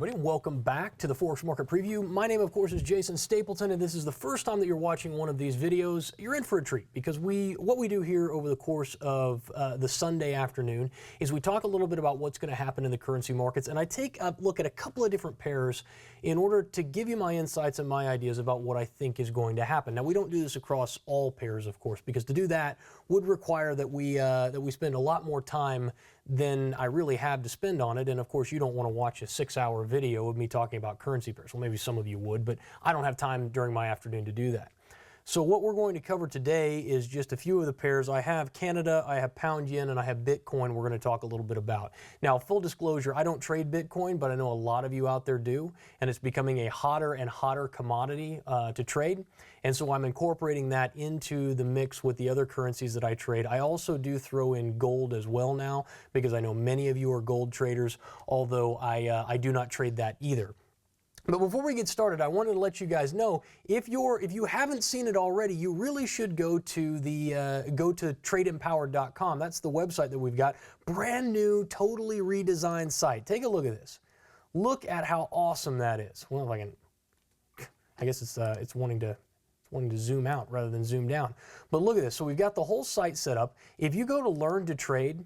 everybody. Welcome back to the Forex Market Preview. My name, of course, is Jason Stapleton, and this is the first time that you're watching one of these videos. You're in for a treat because what we do here over the course of the Sunday afternoon is we talk a little bit about what's going to happen in the currency markets, and I take a look at a couple of different pairs in order to give you my insights and my ideas about what I think is going to happen. Now, we don't do this across all pairs, of course, because to do that would require that we spend a lot more time than I really have to spend on it. And of course, you don't want to watch a 6-hour video of me talking about currency pairs. Well, maybe some of you would, but I don't have time during my afternoon to do that. So what we're going to cover today is just a few of the pairs. I have Canada, I have pound yen, and I have Bitcoin we're going to talk a little bit about. Now, full disclosure, I don't trade Bitcoin, but I know a lot of you out there do, and it's becoming a hotter and hotter commodity to trade. And so I'm incorporating that into the mix with the other currencies that I trade. I also do throw in gold as well now, because I know many of you are gold traders, although I do not trade that either. But before we get started, I wanted to let you guys know, if you haven't seen it already, you really should go to tradeempowered.com. That's the website that we've got. Brand new, totally redesigned site. Take a look at this. Look at how awesome that is. Well, if I can, I guess it's wanting to zoom out rather than zoom down. But look at this. So we've got the whole site set up. If you go to Learn to Trade,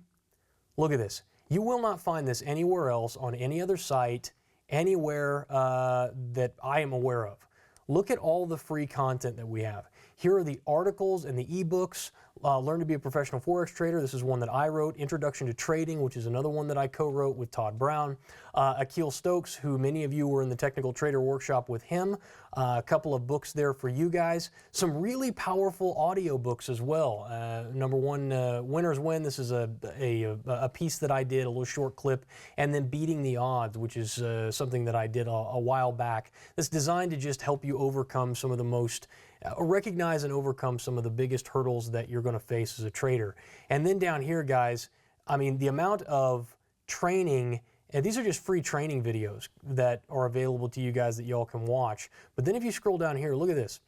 look at this. You will not find this anywhere else on any other site, anywhere that I am aware of. Look at all the free content that we have. Here are the articles and the ebooks. Learn to be a professional Forex trader. This is one that I wrote. Introduction to Trading, which is another one that I co-wrote with Todd Brown. Akil Stokes, who many of you were in the Technical Trader Workshop with him. A couple of books there for you guys. Some really powerful audio books as well. Number one, Winners Win. This is a piece that I did, a little short clip. And then Beating the Odds, which is something that I did a while back. That's designed to just help you overcome some of the most recognize and overcome some of the biggest hurdles that you're going to face as a trader. And then down here, guys, I mean, the amount of training, and these are just free training videos that are available to you guys that y'all can watch. But then if you scroll down here, look at this.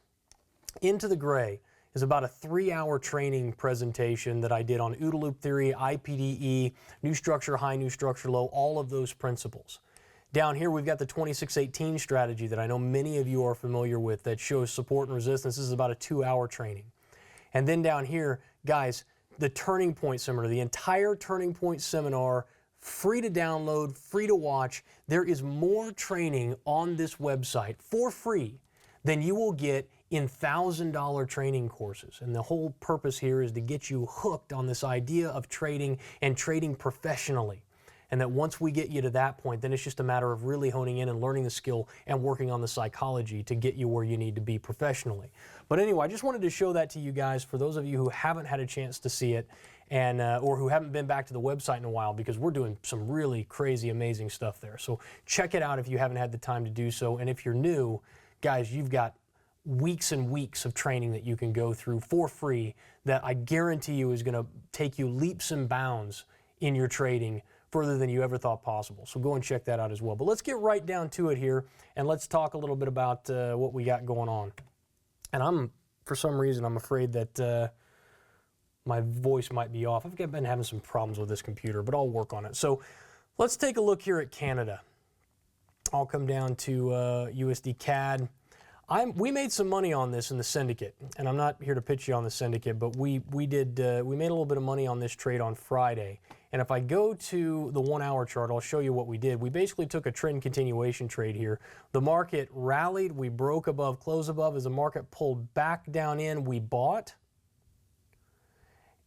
Into the Gray is about a 3-hour training presentation that I did on OODA loop theory, IPDE, new structure high, new structure low, all of those principles. Down here, we've got the 2618 strategy that I know many of you are familiar with that shows support and resistance. This is about a 2-hour training. And then down here, guys, the Turning Point seminar, the entire Turning Point seminar, free to download, free to watch. There is more training on this website for free than you will get in $1,000 training courses. And the whole purpose here is to get you hooked on this idea of trading and trading professionally. And that once we get you to that point, then it's just a matter of really honing in and learning the skill and working on the psychology to get you where you need to be professionally. But anyway, I just wanted to show that to you guys for those of you who haven't had a chance to see it and or who haven't been back to the website in a while, because we're doing some really crazy, amazing stuff there. So check it out if you haven't had the time to do so. And if you're new, guys, you've got weeks and weeks of training that you can go through for free that I guarantee you is going to take you leaps and bounds in your trading further than you ever thought possible. So go and check that out as well. But let's get right down to it here, and let's talk a little bit about what we got going on. And for some reason, I'm afraid that my voice might be off. I've been having some problems with this computer, but I'll work on it. So let's take a look here at Canada. I'll come down to USDCAD. We made some money on this in the syndicate, and I'm not here to pitch you on the syndicate, but we made a little bit of money on this trade on Friday. And if I go to the 1-hour chart, I'll show you what we did. We basically took a trend continuation trade here. The market rallied, we broke above, close above. As the market pulled back down in, we bought.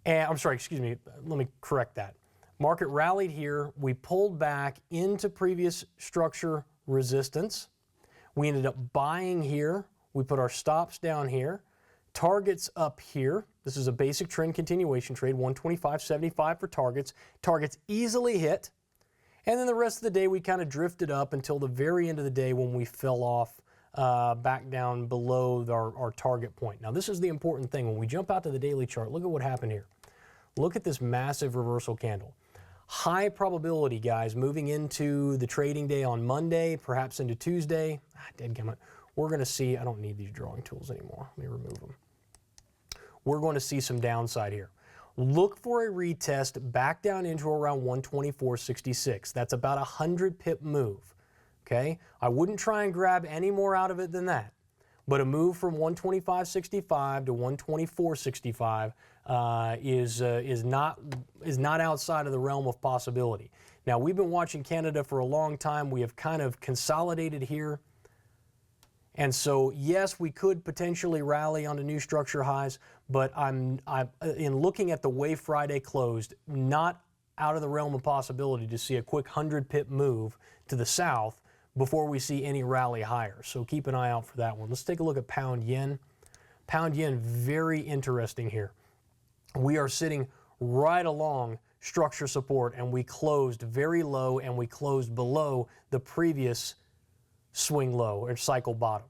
And I'm sorry, excuse me, let me correct that. Market rallied here, we pulled back into previous structure resistance. We ended up buying here. We put our stops down here. Targets up here. This is a basic trend continuation trade, 125.75 for targets. Targets easily hit. And then the rest of the day, we kind of drifted up until the very end of the day when we fell off back down below our target point. Now, this is the important thing. When we jump out to the daily chart, look at what happened here. Look at this massive reversal candle. High probability, guys, moving into the trading day on Monday, perhaps into Tuesday. Dadgummit. We're going to see, I don't need these drawing tools anymore. Let me remove them. We're going to see some downside here. Look for a retest back down into around 124.66. That's about a 100 pip move. okay? I wouldn't try and grab any more out of it than that. But a move from 125.65 to 124.65 is not outside of the realm of possibility. Now, we've been watching Canada for a long time. We have kind of consolidated here. And so, yes, we could potentially rally onto new structure highs, but I'm in looking at the way Friday closed, not out of the realm of possibility to see a quick 100-pip move to the south before we see any rally higher. So keep an eye out for that one. Let's take a look at pound yen. Pound yen, very interesting here. We are sitting right along structure support, and we closed very low, and we closed below the previous swing low or cycle bottom.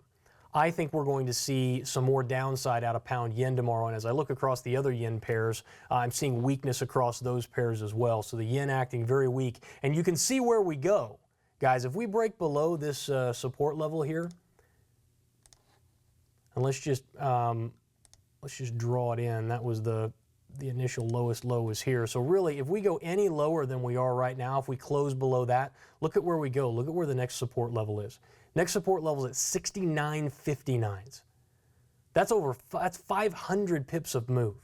I think we're going to see some more downside out of pound yen tomorrow, and as I look across the other yen pairs, I'm seeing weakness across those pairs as well. So the yen acting very weak, and you can see where we go. Guys, if we break below this support level here, and let's just draw it in. That was the initial lowest low was here. So really, if we go any lower than we are right now, if we close below that, look at where we go. Look at where the next support level is. Next support level is at 69.59s. That's 500 pips of move.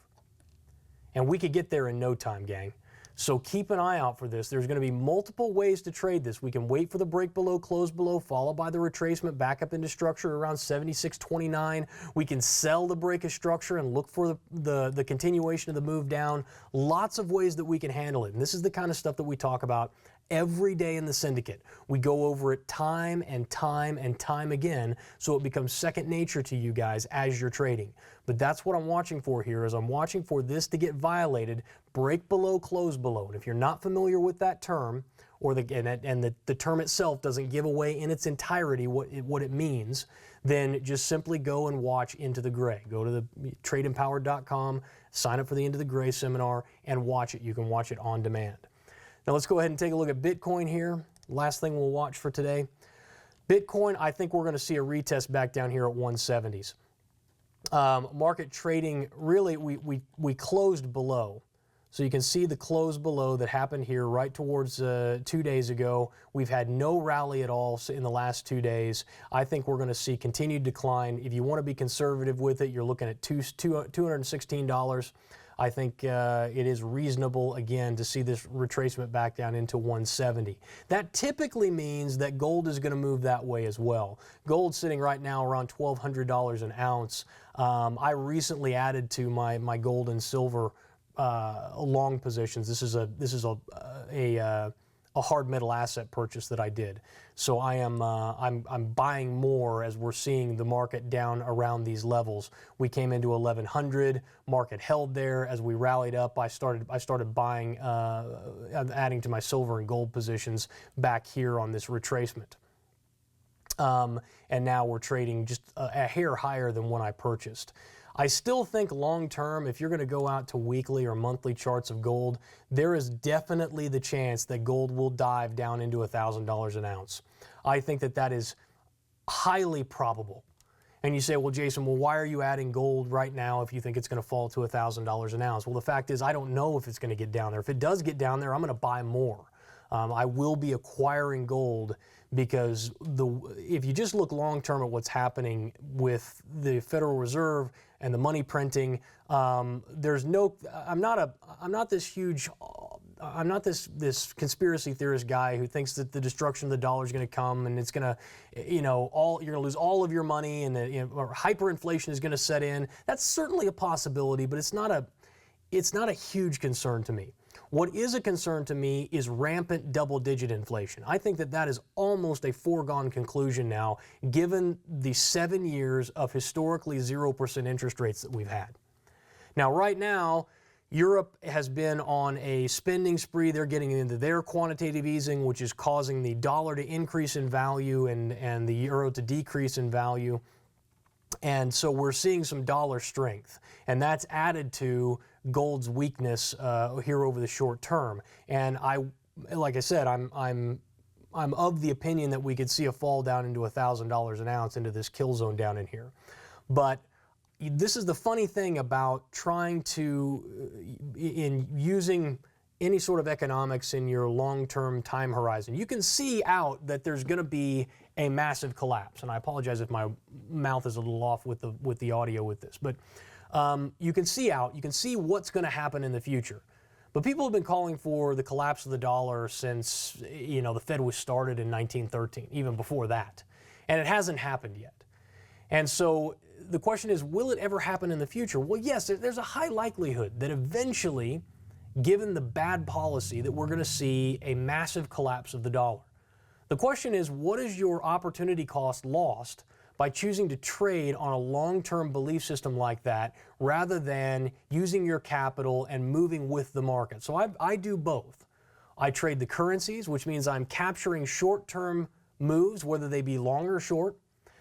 And we could get there in no time, gang. So keep an eye out for this. There's going to be multiple ways to trade this. We can wait for the break below, close below, followed by the retracement back up into structure around 76.29. We can sell the break of structure and look for the continuation of the move down. Lots of ways that we can handle it. And this is the kind of stuff that we talk about every day in the syndicate. We go over it time and time and time again, so it becomes second nature to you guys as you're trading. But that's what I'm watching for here, is I'm watching for this to get violated, break below, close below. And if you're not familiar with that term, or the term itself doesn't give away in its entirety what it means, then just simply go and watch Into the Gray. Go to the tradeempowered.com, sign up for the Into the Gray seminar, and watch it. You can watch it on demand. Now let's go ahead and take a look at Bitcoin here. Last thing we'll watch for today. Bitcoin, I think we're going to see a retest back down here at 170s. Market trading, really, we closed below. So you can see the close below that happened here right towards 2 days ago. We've had no rally at all in the last 2 days. I think we're going to see continued decline. If you want to be conservative with it, you're looking at $216. I think it is reasonable, again, to see this retracement back down into 170. That typically means that gold is going to move that way as well. Gold's sitting right now around $1,200 an ounce. I recently added to my gold and silver long positions. This is a hard metal asset purchase that I did. So I'm buying more as we're seeing the market down around these levels. We came into 1100, market held there. As we rallied up, I started buying, adding to my silver and gold positions back here on this retracement. And now we're trading just a hair higher than when I purchased. I still think long term, if you're going to go out to weekly or monthly charts of gold, there is definitely the chance that gold will dive down into $1,000 an ounce. I think that is highly probable. And you say, well, Jason, why are you adding gold right now if you think it's going to fall to $1,000 an ounce? Well, the fact is, I don't know if it's going to get down there. If it does get down there, I'm going to buy more. I will be acquiring gold because if you just look long term at what's happening with the Federal Reserve and the money printing, there's no. I'm not this conspiracy theorist guy who thinks that the destruction of the dollar is going to come and it's going to, you're going to lose all of your money and or hyperinflation is going to set in. That's certainly a possibility, but it's not a huge concern to me. What is a concern to me is rampant double-digit inflation. I think that is almost a foregone conclusion now, given the 7 years of historically 0% interest rates that we've had. Now, right now, Europe has been on a spending spree. They're getting into their quantitative easing, which is causing the dollar to increase in value and the euro to decrease in value. And so we're seeing some dollar strength, and that's added to gold's weakness here over the short term. And like I said, I'm of the opinion that we could see a fall down into $1,000 an ounce into this kill zone down in here. But this is the funny thing about trying to, in using any sort of economics in your long-term time horizon, you can see out that there's going to be a massive collapse. And I apologize if my mouth is a little off with the audio with this, but you can see out, you can see what's going to happen in the future. But people have been calling for the collapse of the dollar since, the Fed was started in 1913, even before that. And it hasn't happened yet. And so the question is, will it ever happen in the future? Well, yes, there's a high likelihood that eventually, given the bad policy, that we're going to see a massive collapse of the dollar. The question is, what is your opportunity cost lost by choosing to trade on a long-term belief system like that rather than using your capital and moving with the market? So I do both. I trade the currencies, which means I'm capturing short-term moves, whether they be long or short,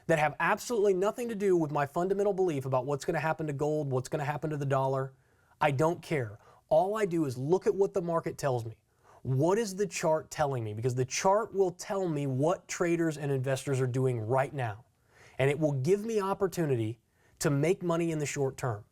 that have absolutely nothing to do with my fundamental belief about what's going to happen to gold, what's going to happen to the dollar. I don't care. All I do is look at what the market tells me. What is the chart telling me? Because the chart will tell me what traders and investors are doing right now. And it will give me opportunity to make money in the short term.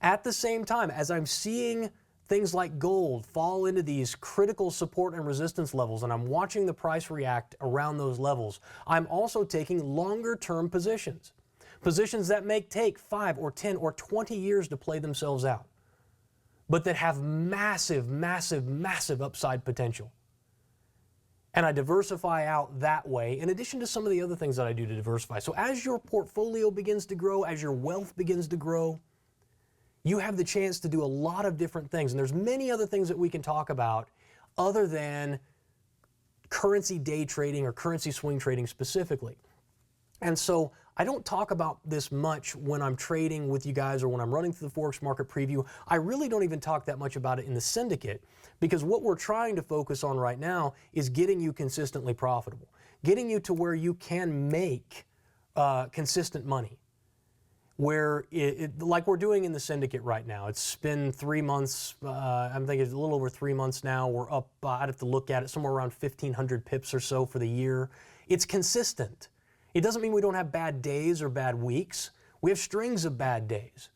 At the same time, as I'm seeing things like gold fall into these critical support and resistance levels, and I'm watching the price react around those levels, I'm also taking longer term positions. Positions that may take 5 or 10 or 20 years to play themselves out, but that have massive, massive, massive upside potential. And I diversify out that way, in addition to some of the other things that I do to diversify. So as your portfolio begins to grow, as your wealth begins to grow, you have the chance to do a lot of different things. And there's many other things that we can talk about other than currency day trading or currency swing trading specifically. And so I don't talk about this much when I'm trading with you guys or when I'm running through the Forex Market Preview. I really don't even talk that much about it in the syndicate, because what we're trying to focus on right now is getting you consistently profitable, getting you to where you can make consistent money, where like we're doing in the syndicate right now. It's been 3 months. I'm thinking it's a little over 3 months now. We're up, I'd have to look at it, somewhere around 1,500 pips or so for the year. It's consistent. It doesn't mean we don't have bad days or bad weeks. We have strings of bad days.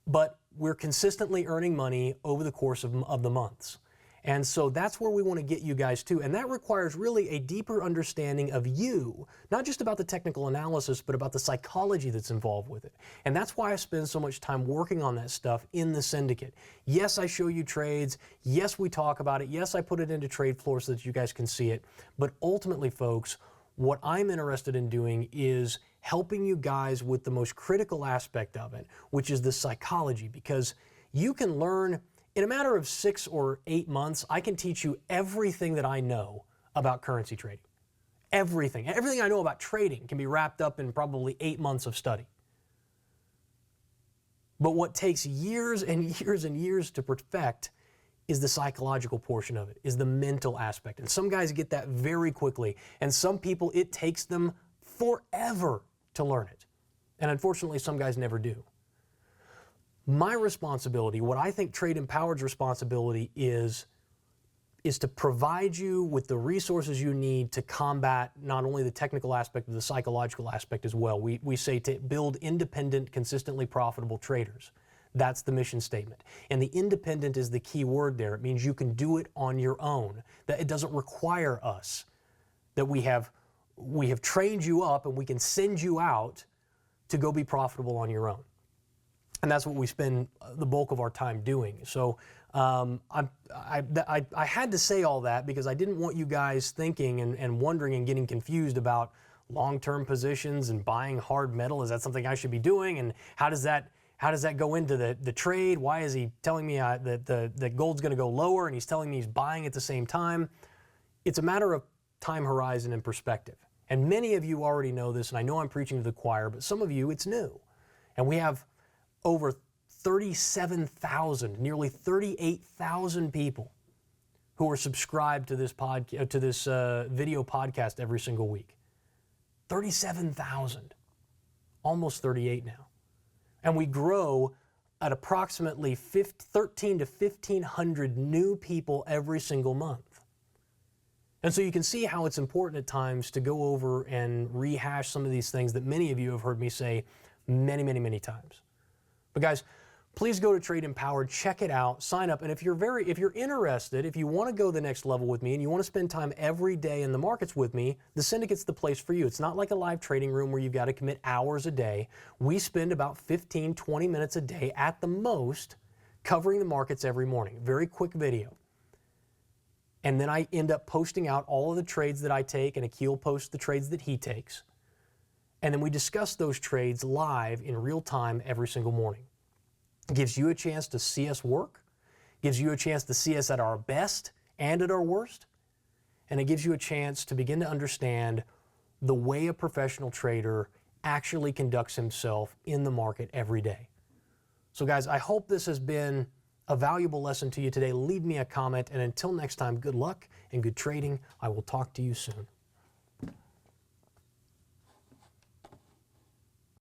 But we're consistently earning money over the course of the months. And so that's where we want to get you guys to. And that requires really a deeper understanding of you, not just about the technical analysis, but about the psychology that's involved with it. And that's why I spend so much time working on that stuff in the syndicate. Yes, I show you trades. Yes, we talk about it. Yes, I put it into trade floor so that you guys can see it. But ultimately, folks, what I'm interested in doing is helping you guys with the most critical aspect of it, which is the psychology, because you can learn in a matter of 6 or 8 months. I can teach you everything that I know about currency trading. Everything. Everything I know about trading can be wrapped up in probably 8 months of study. But what takes years and years and years to perfect is the psychological portion of it, is the mental aspect. And some guys get that very quickly, and some people, it takes them forever to learn it. And unfortunately, some guys never do. My responsibility, what I think Trade Empowered's responsibility is to provide you with the resources you need to combat not only the technical aspect, but the psychological aspect as well. We say to build independent, consistently profitable traders. That's the mission statement. And the independent is the key word there. It means you can do it on your own, that it doesn't require us, that we have trained you up and we can send you out to go be profitable on your own. And that's what we spend the bulk of our time doing. So I had to say all that because I didn't want you guys thinking and wondering and getting confused about long-term positions and buying hard metal. Is that something I should be doing? And how does that go into the trade? Why is he telling me that gold's going to go lower and he's telling me he's buying at the same time? It's a matter of time horizon and perspective. And many of you already know this, and I know I'm preaching to the choir, but some of you, it's new. And we have over 37,000, nearly 38,000 people who are subscribed to this video podcast every single week. 37,000, almost 38 now. And we grow at approximately 13 to 1,500 new people every single month. And so you can see how it's important at times to go over and rehash some of these things that many of you have heard me say many, many, many times. But guys, Please go to Trade Empowered, check it out, sign up, and if you're interested, if you want to go the next level with me and you want to spend time every day in the markets with me, the Syndicate's the place for you. It's not like a live trading room where you've got to commit hours a day. We spend about 15, 20 minutes a day at the most covering the markets every morning. Very quick video. And then I end up posting out all of the trades that I take, and Akil posts the trades that he takes. And then we discuss those trades live in real time every single morning. It gives you a chance to see us work, gives you a chance to see us at our best and at our worst, and it gives you a chance to begin to understand the way a professional trader actually conducts himself in the market every day. So guys, I hope this has been a valuable lesson to you today. Leave me a comment, and until next time, good luck and good trading. I will talk to you soon.